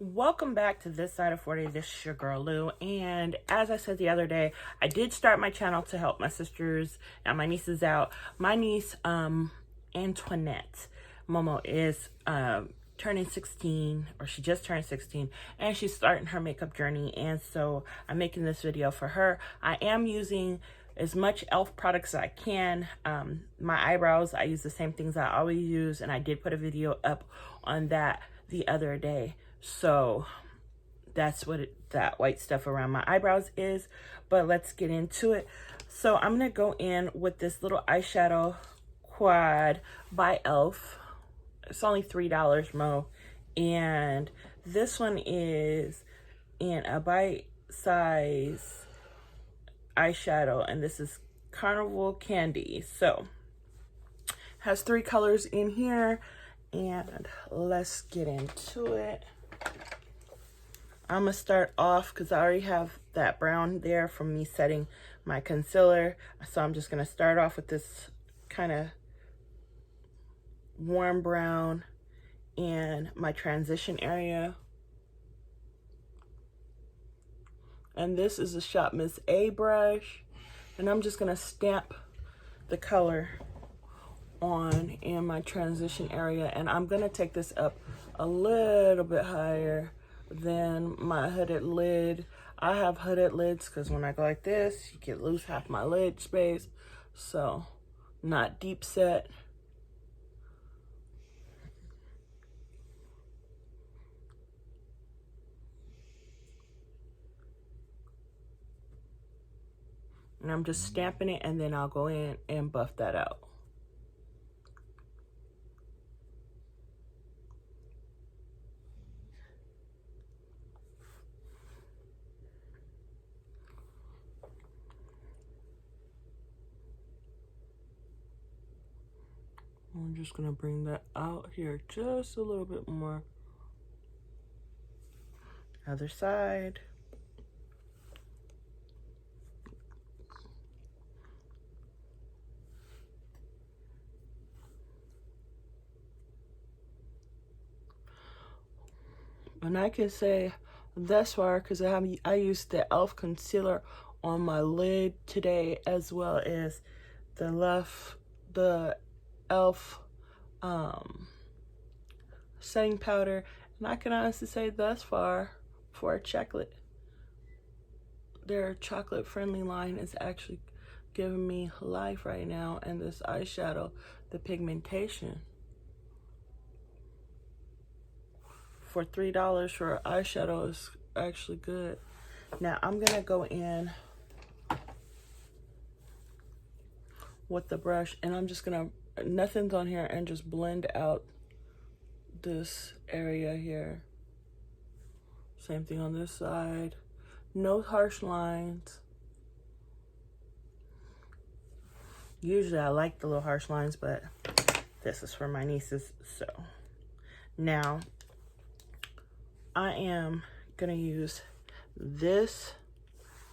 Welcome back to This Side of 40. This is your girl Lou, and as I said the other day, I did start my channel to help my sisters and my nieces out. My niece Antoinette Momo is turning 16, or she just turned 16, and she's starting her makeup journey, and so I'm making this video for her. I am using as much e.l.f. products as I can. My eyebrows, I use the same things I always use, and I did put a video up on that the other day. So that's what that white stuff around my eyebrows is. But let's get into it. So I'm going to go in with this little eyeshadow quad by e.l.f. It's only $3 Mo. And this one is in a bite size eyeshadow. And this is Carnival Candy. So has 3 colors in here. And let's get into it. I'm going to start off because I already have that brown there from me setting my concealer. So I'm just going to start off with this kind of warm brown in my transition area. And this is a Shop Miss A brush. And I'm just going to stamp the color on in my transition area. And I'm going to take this up a little bit higher than my hooded lid. I have hooded lids because when I go like this, you can lose half my lid space. So not deep set. And I'm just stamping it, and then I'll go in and buff that out. I'm just gonna bring that out here just a little bit more. Other side. And I can say thus far, because I used the e.l.f. concealer on my lid today, as well as the e.l.f. setting powder, and I can honestly say thus far for a chocolate, their chocolate friendly line is actually giving me life right now. And this eyeshadow, the pigmentation for $3 for an eyeshadow is actually good. Now I'm gonna go in with the brush, and I'm just gonna, nothing's on here, and just blend out this area here. Same thing on this side. No harsh lines. Usually I like the little harsh lines, but this is for my nieces. So now I am gonna use this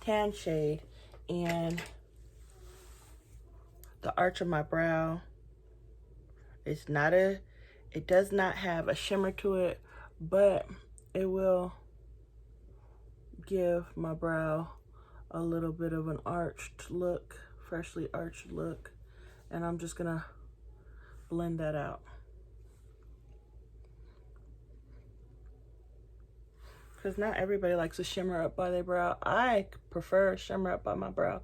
tan shade and the arch of my brow. It does not have a shimmer to it, but it will give my brow a little bit of an arched look, freshly arched look. And I'm just gonna blend that out. Because not everybody likes a shimmer up by their brow. I prefer a shimmer up by my brow,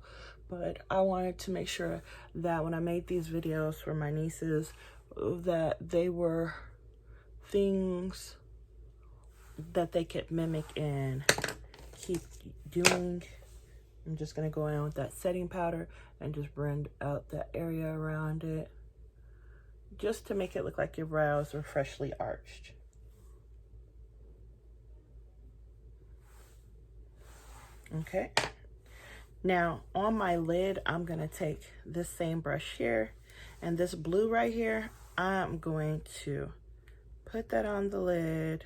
but I wanted to make sure that when I made these videos for my nieces, that they were things that they could mimic and keep doing. I'm just gonna go in with that setting powder and just blend out that area around it, just to make it look like your brows are freshly arched. Okay, now on my lid, I'm gonna take this same brush here, and this blue right here, I'm going to put that on the lid.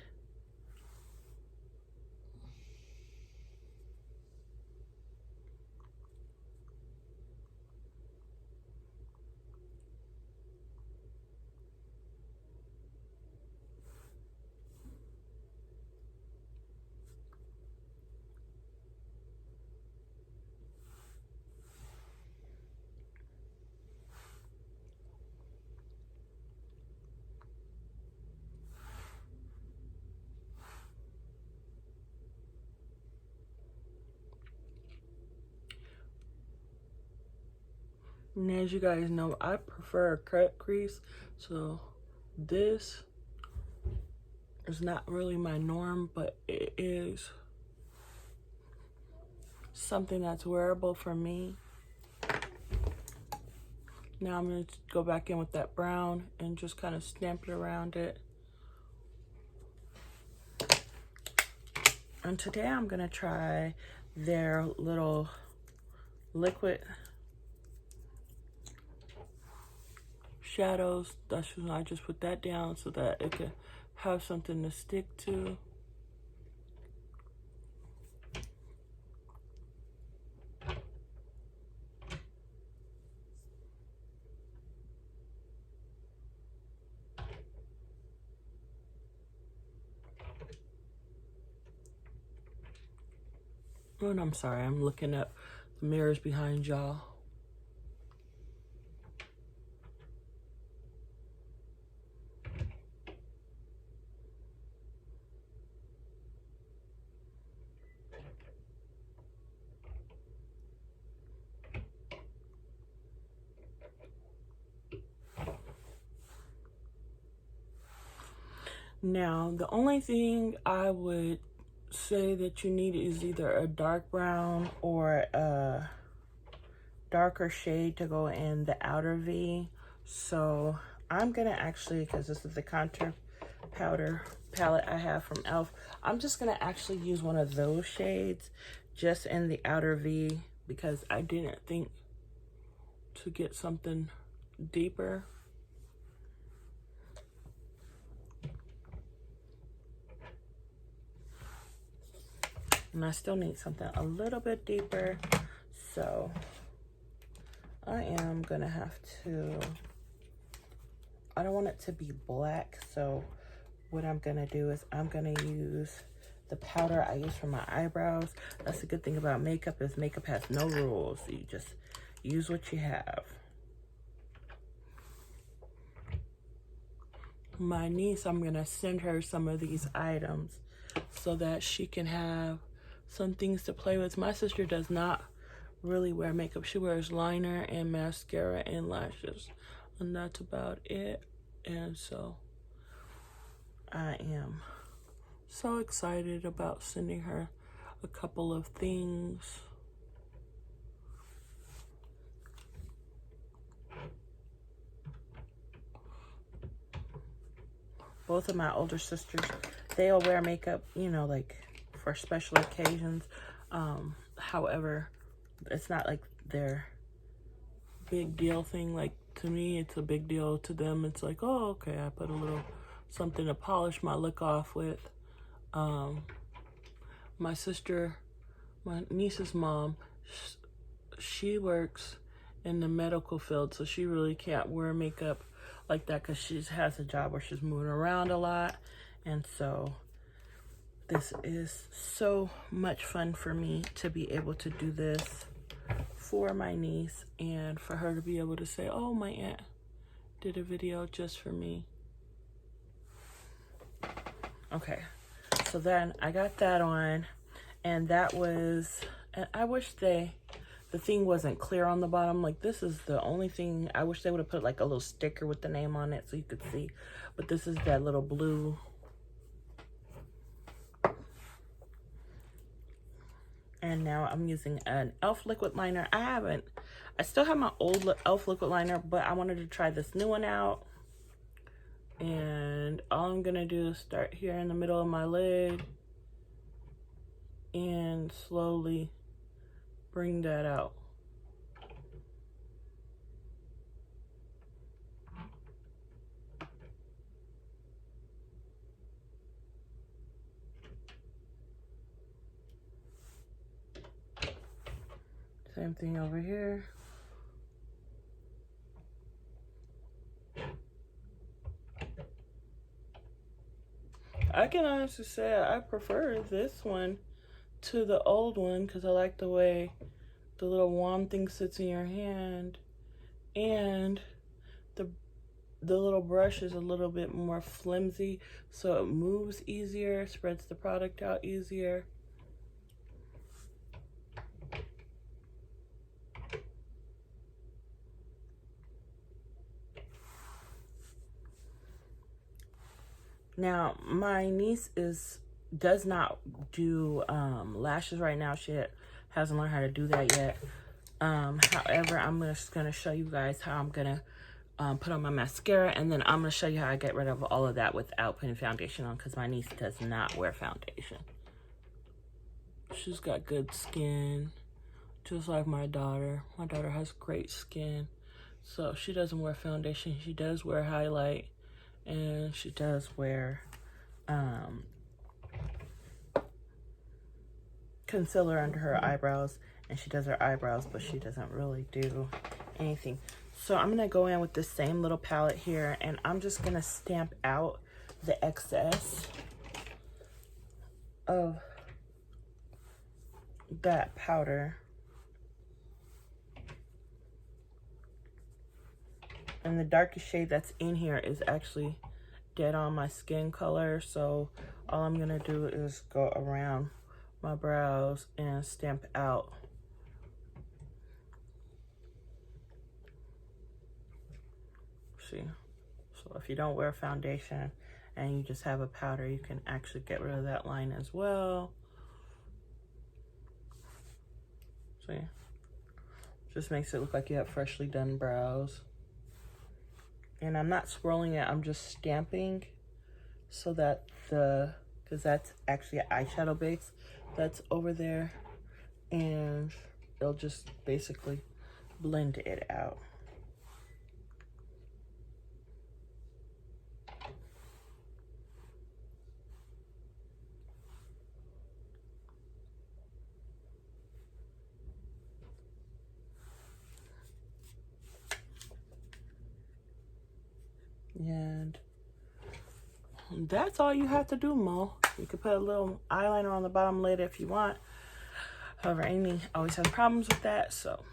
And as you guys know, I prefer a cut crease, so this is not really my norm, but it is something that's wearable for me. Now I'm going to go back in with that brown and just kind of stamp it around it. And today I'm going to try their little liquid shadows. That's why I just put that down so that it could have something to stick to. Oh, and I'm sorry, I'm looking up the mirrors behind y'all. Now, the only thing I would say that you need is either a dark brown or a darker shade to go in the outer V. So I'm gonna actually, because this is the contour powder palette I have from e.l.f., I'm just gonna actually use one of those shades just in the outer V, because I didn't think to get something deeper. And I still need something a little bit deeper, so I am gonna have to, I don't want it to be black, so what I'm gonna do is I'm gonna use the powder I use for my eyebrows. That's the good thing about makeup, is makeup has no rules. You just use what you have. My niece, I'm gonna send her some of these items so that she can have some things to play with. My sister does not really wear makeup. She wears liner and mascara and lashes, and that's about it. And so I am so excited about sending her a couple of things. Both of my older sisters, they'll wear makeup, you know, like for special occasions. However, it's not like their big deal thing. Like, to me, it's a big deal. To them, it's like, oh, okay, I put a little something to polish my look off with. My sister, my niece's mom, she works in the medical field, so she really can't wear makeup like that because she has a job where she's moving around a lot. And so this is so much fun for me to be able to do this for my niece, and for her to be able to say, oh, my aunt did a video just for me. Okay, so then I got that on, and that was, and I wish the thing wasn't clear on the bottom. Like, this is the only thing, I wish they would have put like a little sticker with the name on it so you could see, but this is that little blue. And now I'm using an e.l.f. liquid liner. I still have my old e.l.f. liquid liner, but I wanted to try this new one out. And all I'm gonna do is start here in the middle of my lid and slowly bring that out. Same thing over here. I can honestly say I prefer this one to the old one because I like the way the little wand thing sits in your hand, and the little brush is a little bit more flimsy, so it moves easier, spreads the product out easier. Now, my niece does not do lashes right now. She hasn't learned how to do that yet. However, I'm just going to show you guys how I'm going to put on my mascara, and then I'm going to show you how I get rid of all of that without putting foundation on, because my niece does not wear foundation. She's got good skin, just like my daughter. My daughter has great skin, so she doesn't wear foundation. She does wear highlight, and she does wear concealer under her eyebrows, and she does her eyebrows, but she doesn't really do anything. So I'm gonna go in with the same little palette here, and I'm just gonna stamp out the excess of that powder. And the darkest shade that's in here is actually dead on my skin color, so all I'm gonna do is go around my brows and stamp out see. So if you don't wear foundation and you just have a powder, you can actually get rid of that line as well. See, just makes it look like you have freshly done brows. And I'm not swirling it, I'm just stamping so that because that's actually an eyeshadow base that's over there, and it'll just basically blend it out. And that's all you have to do, Mo. You could put a little eyeliner on the bottom lid if you want. However, Amy always has problems with that. So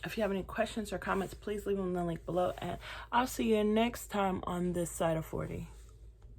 if you have any questions or comments, please leave them in the link below. And I'll see you next time on this side of 40.